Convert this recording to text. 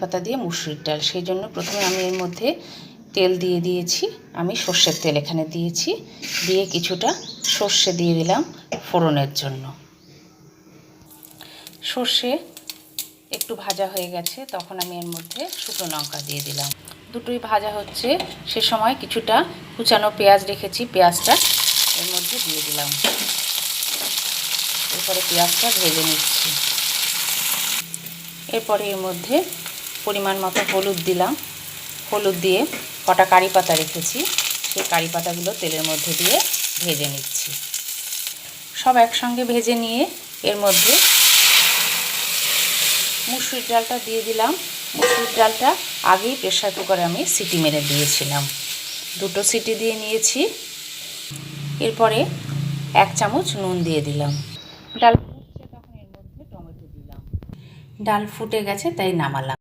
পাতা দিয়ে মুসুরির ডাল, সেই জন্য প্রথমে আমি এর মধ্যে তেল দিয়ে দিয়েছি। আমি সর্ষের তেল এখানে দিয়েছি, দিয়ে কিছুটা সর্ষে দিয়ে দিলাম ফোড়নের জন্য। সর্ষে একটু ভাজা হয়ে গেছে, তখন আমি এর মধ্যে শুকনো লঙ্কা দিয়ে দিলাম। দুটোই ভাজা হচ্ছে, সে সময় কিছুটা কুচানো পেঁয়াজ রেখেছি, পেঁয়াজটা এর মধ্যে দিয়ে দিলাম। এরপরে পেঁয়াজটা ভেজে নিচ্ছি। এরপরে এর মধ্যে পরিমাণ মতো হলুদ দিলাম। হলুদ দিয়ে কটা কারি পাতা রেখেছি, সেই কারি পাতাগুলো তেলের মধ্যে দিয়ে ভেজে নিচ্ছি। সব একসঙ্গে ভেজে নিয়ে এর মধ্যে মুসুরির ডালটা দিয়ে দিলাম। মুসুরির ডালটা আগেই প্রেসার কুকারে আমি সিটি মেরে দিয়েছিলাম, 2 সিটি দিয়ে নিয়েছি। এরপরে 1 চামচ নুন দিয়ে দিলাম। ডাল ফুটছে, তখন এর মধ্যে টমেটো দিলাম। ডাল ফুটে গেছে, তাই নামালাম।